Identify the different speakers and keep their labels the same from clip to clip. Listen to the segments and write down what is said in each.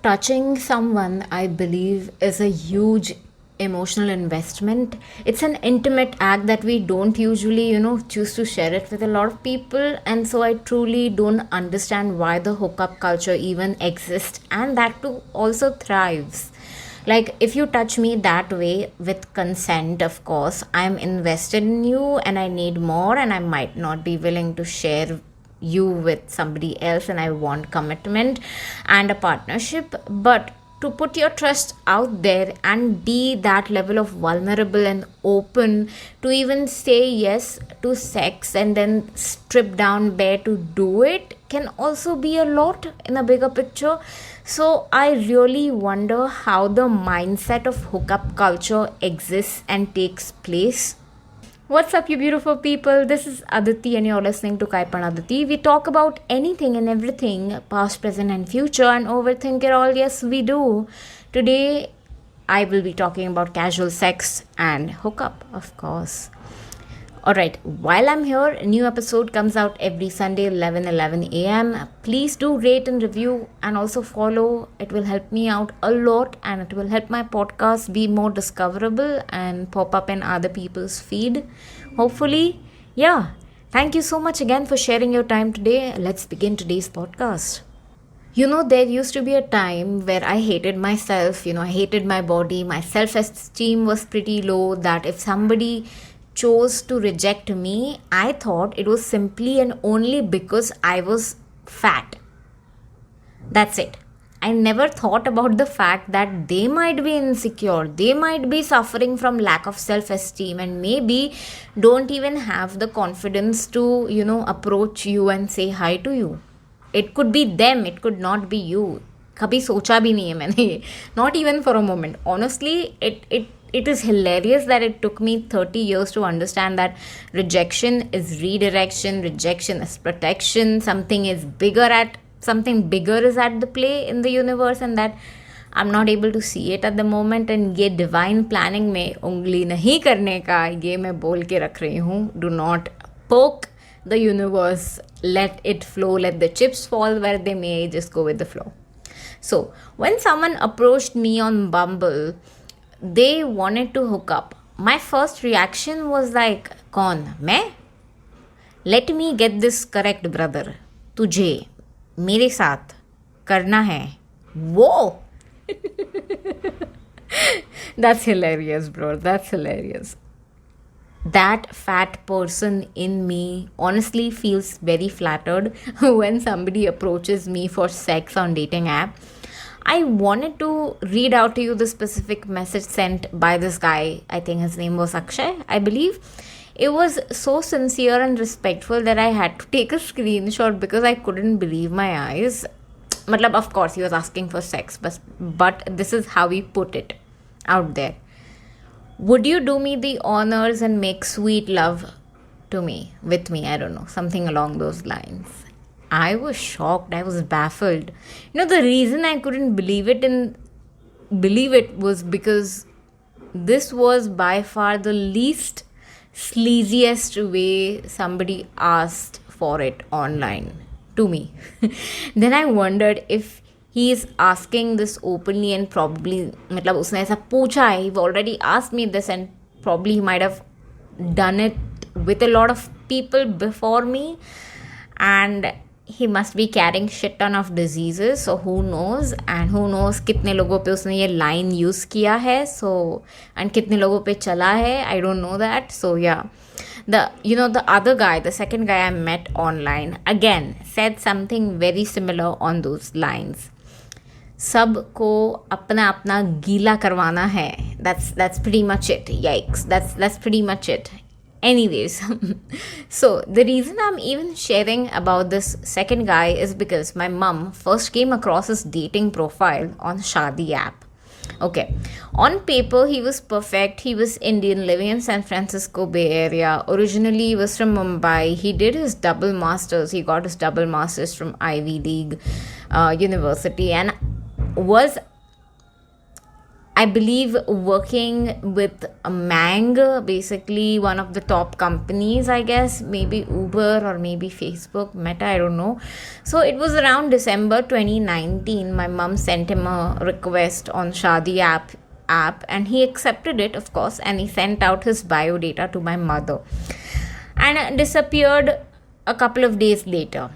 Speaker 1: Touching someone, I believe, is a huge emotional investment. It's an intimate act that we don't usually, choose to share it with a lot of people. And so I truly don't understand why the hookup culture even exists and that too also thrives. Like, if you touch me that way with consent, of course, I'm invested in you and I need more, and I might not be willing to share you with somebody else, and I want commitment and a partnership. But to put your trust out there and be that level of vulnerable and open to even say yes to sex and then strip down bare to do it can also be a lot in a bigger picture. So I really wonder how the mindset of hookup culture exists and takes place. What's up, you beautiful people? This is Aditi, and you're listening to Katbamna Aditi. We talk about anything and everything, past, present, and future, and overthink it all. Yes, we do. Today, I will be talking about casual sex and hookup, of course. Alright, while I'm here, a new episode comes out every Sunday 11 a.m. Please do rate and review and also follow. It will help me out a lot, and it will help my podcast be more discoverable and pop up in other people's feed. Hopefully, yeah. Thank you so much again for sharing your time today. Let's begin today's podcast. There used to be a time where I hated myself, I hated my body. My self-esteem was pretty low, that if somebody chose to reject me, I thought it was simply and only because I was fat. That's it. I never thought about the fact that they might be insecure, they might be suffering from lack of self-esteem, and maybe don't even have the confidence to, approach you and say hi to you. It could be them, it could not be you. कभी सोचा भी नहीं है मैंने ये, not even for a moment. Honestly, it is hilarious that it took me 30 years to understand that rejection is redirection, rejection is protection, something bigger is at the play in the universe, and that I'm not able to see it at the moment. And ये divine planning में उंगली नहीं करने का ये मैं बोल के रख रही हूँ. Do not poke the universe, let it flow, let the chips fall where they may, just go with the flow. So when someone approached me on Bumble, they wanted to hook up. My first reaction was like, कौन मैं? Let me get this correct, brother. तुझे मेरे साथ करना है वो. That's hilarious, bro. That's hilarious. That fat person in me honestly feels very flattered when somebody approaches me for sex on dating app. I wanted to read out to you the specific message sent by this guy. I think his name was Akshay, I believe. It was so sincere and respectful that I had to take a screenshot because I couldn't believe my eyes. Matlab, of course, he was asking for sex, but this is how he put it out there. Would you do me the honors and make sweet love to me, with me? I don't know, something along those lines. I was shocked. I was baffled. The reason I couldn't believe it was because this was by far the least sleaziest way somebody asked for it online to me. Then I wondered if he is asking this openly and probably, मतलब उसने ऐसा पूछा है, he already asked me this, and probably he might have done it with a lot of people before me, and he must be carrying shit ton of diseases, so who knows, and who knows कितने लोगों पे उसने ये line use किया है, so, and कितने लोगों पे चला है, I don't know that. So yeah, the other guy, the second guy I met online, again said something very similar on those lines. सबको अपना अपना गीला करवाना है. That's pretty much it. Yikes. That's pretty much it. Anyways, so the reason I'm even sharing about this second guy is because my mom first came across his dating profile on Shaadi app. Okay, on paper he was perfect. He was Indian, living in San Francisco Bay Area. Originally he was from Mumbai. He did his double masters. He got his double masters from Ivy League University, and was I believe working with a Mang, basically one of the top companies, I guess, maybe Uber or maybe Facebook, Meta, I don't know. So it was around December 2019. My mom sent him a request on Shadi app and he accepted it, of course, and he sent out his bio data to my mother and disappeared a couple of days later.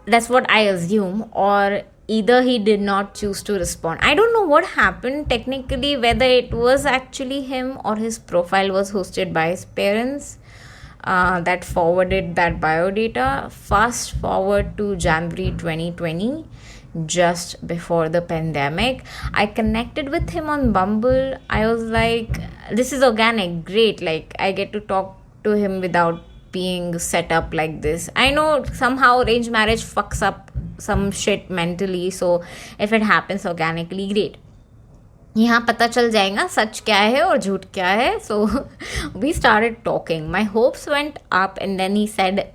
Speaker 1: That's what I assume, or either he did not choose to respond. I don't know what happened technically, whether it was actually him or his profile was hosted by his parents that forwarded that bio data. Fast forward to January 2020, just before the pandemic. I connected with him on Bumble. I was like, this is organic, great. Like, I get to talk to him without being set up like this. I know somehow arranged marriage fucks up some shit mentally, so if it happens organically, great. यहाँ पता चल जाएगा सच क्या है और झूठ क्या है. So we started talking. My hopes went up, and then he said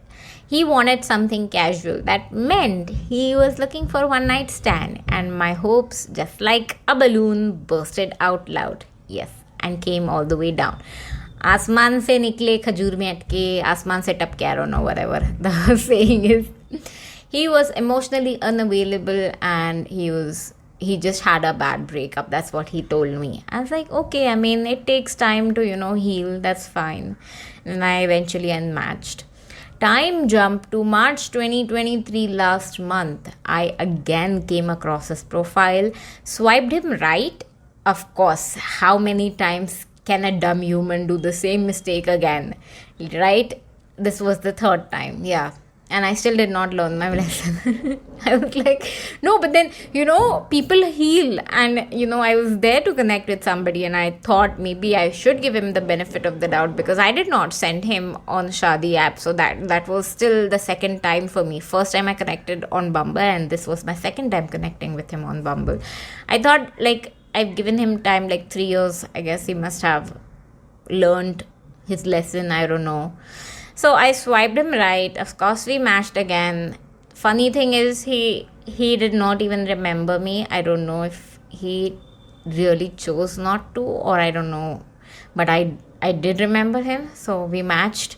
Speaker 1: he wanted something casual. That meant he was looking for one night stand, and my hopes, just like a balloon, bursted out loud. Yes, and came all the way down. आसमान से निकले खजूर में अटके, आसमान से टपके, I don't know, whatever the saying is. He was emotionally unavailable, and he just had a bad breakup. That's what he told me. I was like, okay, I mean, it takes time to, heal. That's fine. And I eventually unmatched. Time jump to March 2023 last month. I again came across his profile, swiped him right. Of course, how many times can a dumb human do the same mistake again, right? This was the third time, yeah. And I still did not learn my lesson. I was like, no, but then, people heal. And, I was there to connect with somebody, and I thought maybe I should give him the benefit of the doubt, because I did not send him on Shadi app. So that was still the second time for me. First time I connected on Bumble, and this was my second time connecting with him on Bumble. I thought, I've given him time, 3 years. I guess he must have learned his lesson. I don't know. So I swiped him right. Of course, we matched again. Funny thing is, he did not even remember me. I don't know if he really chose not to, or I don't know. But I did remember him. So we matched.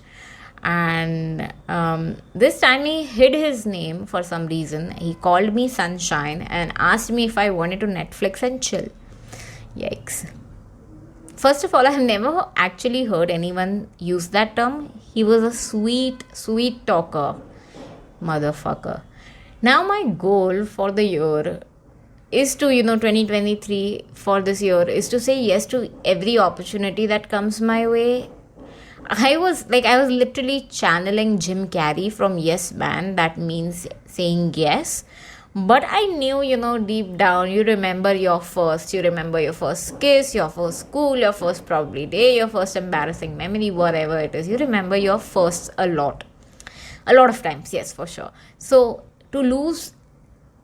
Speaker 1: And this time he hid his name for some reason. He called me Sunshine and asked me if I wanted to Netflix and chill. Yikes. First of all, I have never actually heard anyone use that term. He was a sweet, sweet talker. Motherfucker. Now my goal for the year is to, 2023 for this year is to say yes to every opportunity that comes my way. I was literally channeling Jim Carrey from Yes Man. That means saying yes. But I knew, deep down, you remember your first kiss, your first school, your first probably day, your first embarrassing memory, whatever it is. You remember your first a lot of times, yes, for sure. So to lose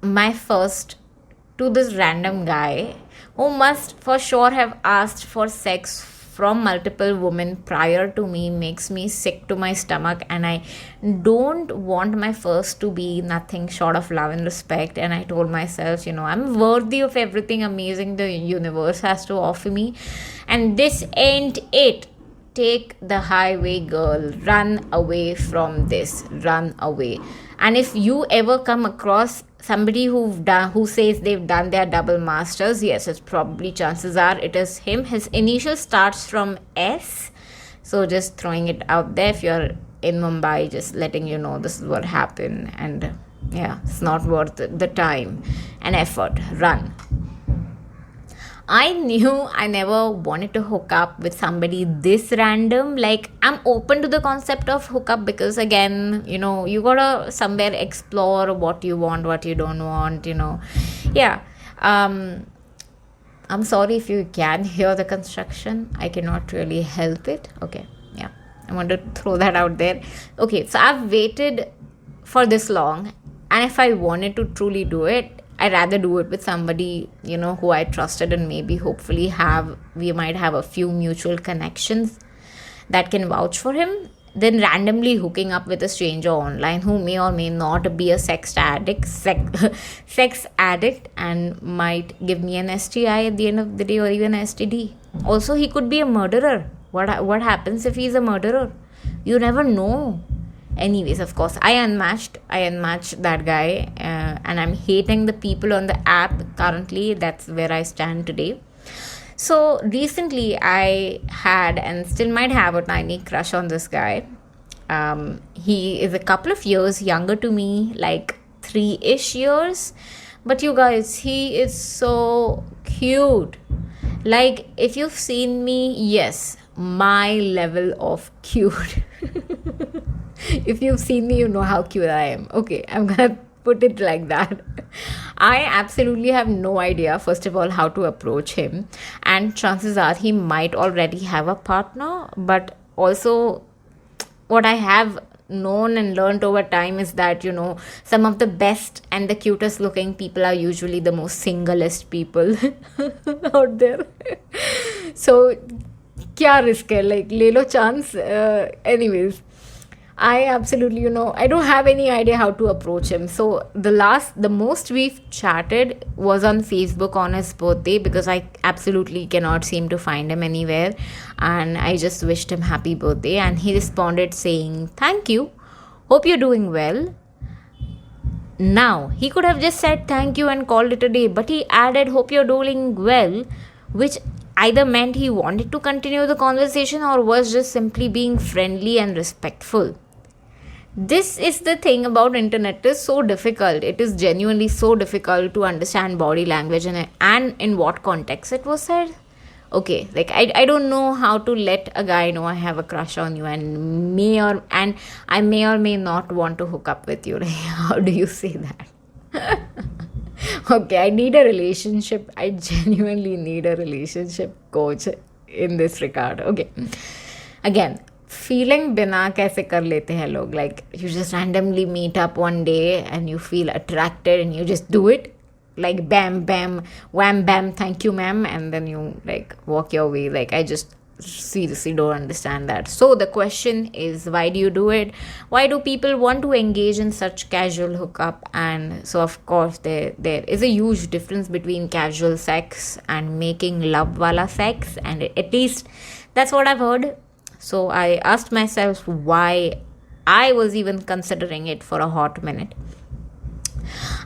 Speaker 1: my first to this random guy who must for sure have asked for sex from multiple women prior to me makes me sick to my stomach, and I don't want my first to be nothing short of love and respect. And I told myself, I'm worthy of everything amazing the universe has to offer me, and this ain't it. Take the highway, girl. Run away from this. Run away. And if you ever come across somebody who says they've done their double masters, yes, it's probably, chances are it is him. His initial starts from S. So just throwing it out there, if you're in Mumbai, just letting you know this is what happened. And yeah, it's not worth the time and effort. Run. I knew I never wanted to hook up with somebody this random. I'm open to the concept of hookup because, again, you gotta somewhere explore what you want, what you don't want, Yeah. I'm sorry if you can hear the construction. I cannot really help it. Okay. Yeah. I want to throw that out there. Okay. So I've waited for this long. And if I wanted to truly do it, I'd rather do it with somebody, who I trusted, and maybe hopefully we might have a few mutual connections that can vouch for him. then randomly hooking up with a stranger online who may or may not be a sex addict and might give me an STI at the end of the day, or even STD. Also, he could be a murderer. What happens if he's a murderer? You never know. Anyways, of course, I unmatched that guy, and I'm hating the people on the app currently. That's where I stand today. So recently, I had and still might have a tiny crush on this guy. He is a couple of years younger to me, like 3-ish years. But you guys, he is so cute. Like, if you've seen me, yes, my level of cute. If you've seen me, you know how cute I am. Okay, I'm gonna put it like that. I absolutely have no idea, first of all, how to approach him. And chances are he might already have a partner. But also, what I have known and learned over time is that, some of the best and the cutest looking people are usually the most singlest people out there. So, kya risk hai? Like, le lo chance. Anyways, I absolutely, I don't have any idea how to approach him. So the most we've chatted was on Facebook on his birthday, because I absolutely cannot seem to find him anywhere. And I just wished him happy birthday. And he responded saying, "Thank you. Hope you're doing well." Now, he could have just said thank you and called it a day. But he added, "Hope you're doing well," which either meant he wanted to continue the conversation or was just simply being friendly and respectful. This is the thing about internet. It is so difficult. It is genuinely so difficult to understand body language and in what context it was said. Okay, like I don't know how to let a guy know I have a crush on you and I may or may not want to hook up with you. Like, how do you say that? Okay, I need a relationship. I genuinely need a relationship coach in this regard. Okay. Again, feeling bina kaise kar lete hain log? Like, you just randomly meet up one day and you feel attracted and you just do it. Like, bam, bam, wham, bam, thank you, ma'am. And then you, like, walk your way. Like, I just seriously don't understand that. So the question is, why do you do it? Why do people want to engage in such casual hookup? And so, of course, there is a huge difference between casual sex and making love wala sex, and at least that's what I've heard. So I asked myself why I was even considering it for a hot minute.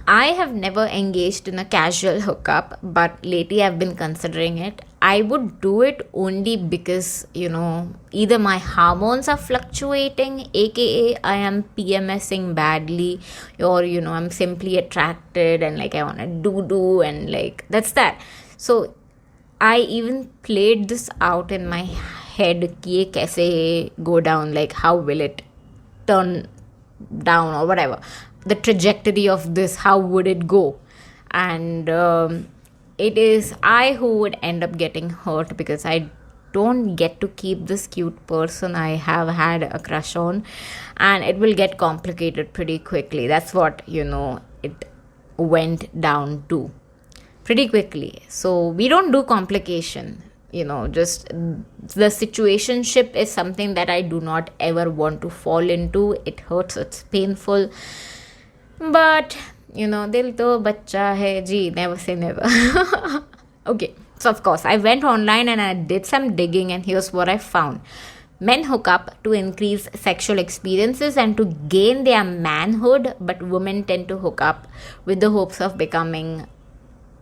Speaker 1: I have never engaged in a casual hookup, but lately I've been considering it. I would do it only because, either my hormones are fluctuating, aka I am PMSing badly, or, I'm simply attracted and like I want to do and like that's that. So I even played this out in my head, ki ye kaise go down, like how will it turn down or whatever. The trajectory of this, how would it go? And it is I who would end up getting hurt, because I don't get to keep this cute person I have had a crush on, and it will get complicated pretty quickly. That's what, it went down to pretty quickly. So we don't do complication. Just the situationship is something that I do not ever want to fall into. It hurts, it's painful. But, dil to bachcha hai ji, never say never. Okay, so of course, I went online and I did some digging, and here's what I found. Men hook up to increase sexual experiences and to gain their manhood, but women tend to hook up with the hopes of becoming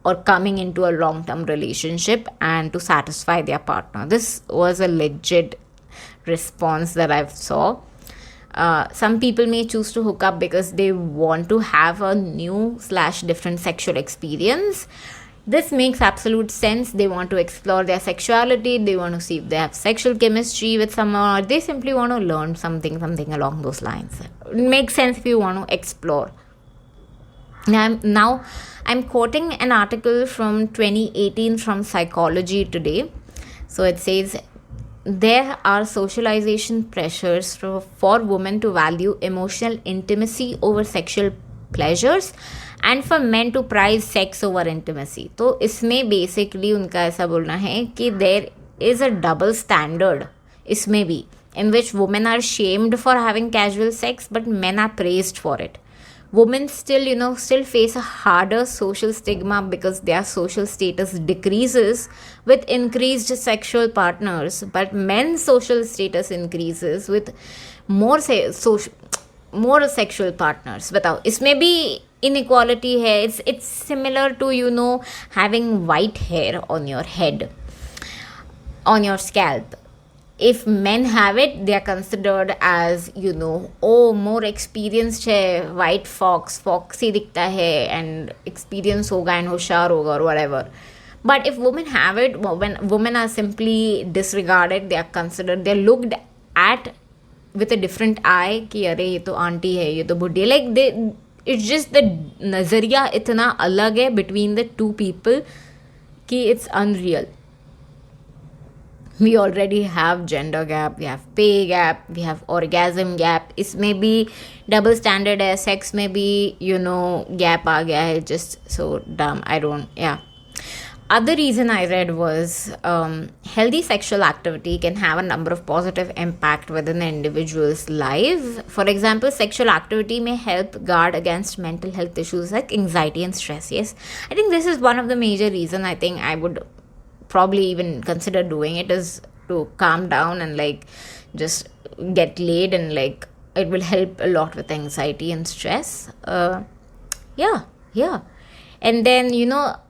Speaker 1: or coming into a long-term relationship and to satisfy their partner. This was a legit response that I saw. Some people may choose to hook up because they want to have a new/different sexual experience. This makes absolute sense. They want to explore their sexuality. They want to see if they have sexual chemistry with someone, or they simply want to learn something along those lines. It makes sense if you want to explore. Now, I'm quoting an article from 2018 from Psychology Today. So it says, there are socialization pressures for women to value emotional intimacy over sexual pleasures and for men to prize sex over intimacy. तो इसमें basically उनका ऐसा बोलना है कि there is a double standard इसमें भी, in which women are shamed for having casual sex, but men are praised for it. Women still, still face a harder social stigma because their social status decreases with increased sexual partners, but men's social status increases with more social, more sexual partners. बताओ, इसमें भी inequality है. It's similar to, having white hair on your head, on your scalp. If men have it, they are considered as, oh, more experienced है, white foxy दिखता है, and experience होगा and होशियार होगा or whatever. But if women have it, when women are simply disregarded, they are considered, they are looked at with a different eye कि अरे ये तो आंटी है, ये तो बुढ़ी है. Like it's just the नजरिया इतना अलग है between the two people कि it's unreal. We already have gender gap, we have pay gap, we have orgasm gap. इसमें भी double standard है, sex में भी gap आ गया है. Just so dumb. Other reason I read was healthy sexual activity can have a number of positive impact within an individual's life. For example, sexual activity may help guard against mental health issues like anxiety and stress. Yes, I think this is one of the major reasons I think I would probably even consider doing it, is to calm down and like just get laid, and like it will help a lot with anxiety and stress. And then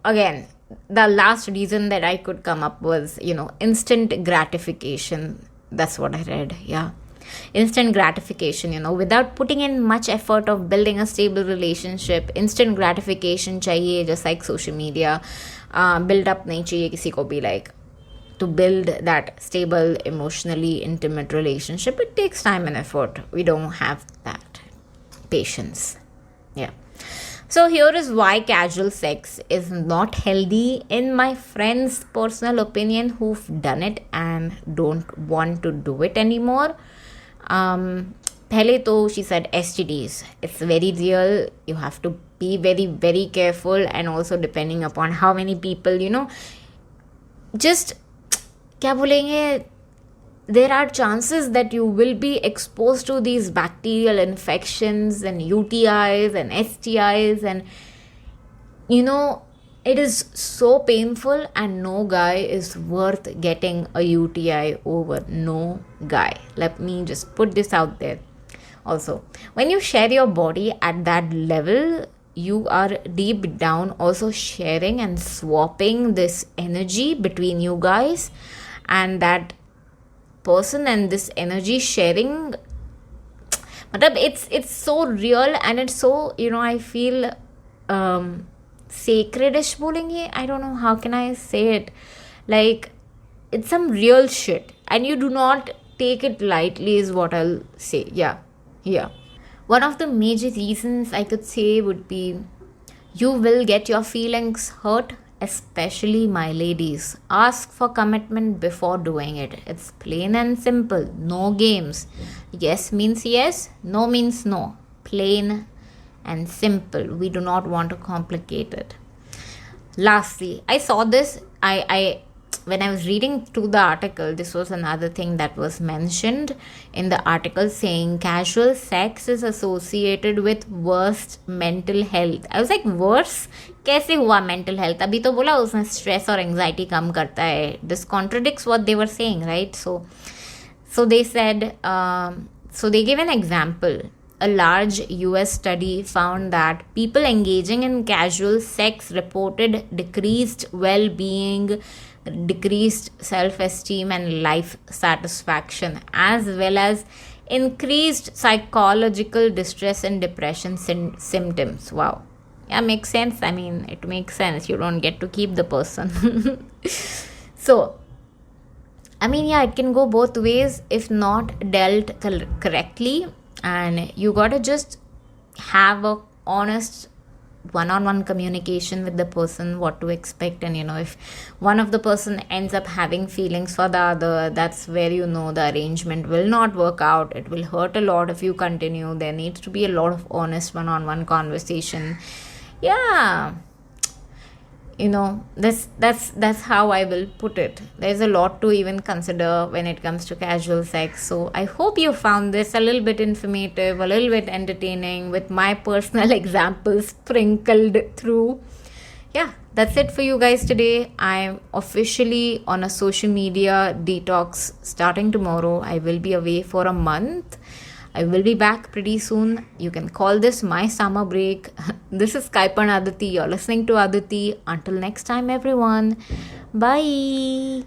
Speaker 1: again, the last reason that I could come up was instant gratification. That's what I read. Instant gratification, without putting in much effort of building a stable relationship. Instant gratification चाहिए, just like social media. Build up नहीं चाहिए किसी को भी, like to build that stable, emotionally intimate relationship. It takes time and effort. We don't have that patience. So here is why casual sex is not healthy in my friend's personal opinion who've done it and don't want to do it anymore. पहले तो she said STDs. It's very real. You have to be very, very careful, and also depending upon how many people, just क्या बोलेंगे, there are chances that you will be exposed to these bacterial infections and UTIs and STIs, and it is so painful, and no guy is worth getting a UTI over. No guy. Let me just put this out there. Also, when you share your body at that level, you are deep down also sharing and swapping this energy between you guys, and that person and this energy sharing, it's so real, and it's so I feel sacredish बोलेंगे. I don't know how can I say it. Like, it's some real shit, and you do not take it lightly is what I'll say. One of the major reasons I could say would be, you will get your feelings hurt, especially my ladies. Ask for commitment before doing it. It's plain and simple. No games. Yes means yes, no means no. Plain and simple. We do not want to complicate it. Lastly, I saw this. When I was reading through the article, this was another thing that was mentioned in the article, saying casual sex is associated with worst mental health. I was like, worse? कैसे हुआ mental health? अभी तो बोला उसने stress और anxiety कम करता है. This contradicts what they were saying, right? So they said, so they gave an example. A large US study found that people engaging in casual sex reported decreased well-being, decreased self-esteem and life satisfaction, as well as increased psychological distress and depression symptoms. Wow. Yeah, makes sense. I mean, it makes sense. You don't get to keep the person. So, I mean, yeah, it can go both ways if not dealt correctly. And you gotta just have a honest one-on-one communication with the person, what to expect. And if one of the person ends up having feelings for the other, that's where the arrangement will not work out. It will hurt a lot if you continue. There needs to be a lot of honest one-on-one conversation. that's how I will put it. There's a lot to even consider when it comes to casual sex. So I hope you found this a little bit informative, a little bit entertaining, with my personal examples sprinkled through. Yeah, that's it for you guys today. I'm officially on a social media detox starting tomorrow. I will be away for a month. I will be back pretty soon. You can call this my summer break. This is Katbamna Aditi. You're listening to Aditi. Until next time, everyone. Bye.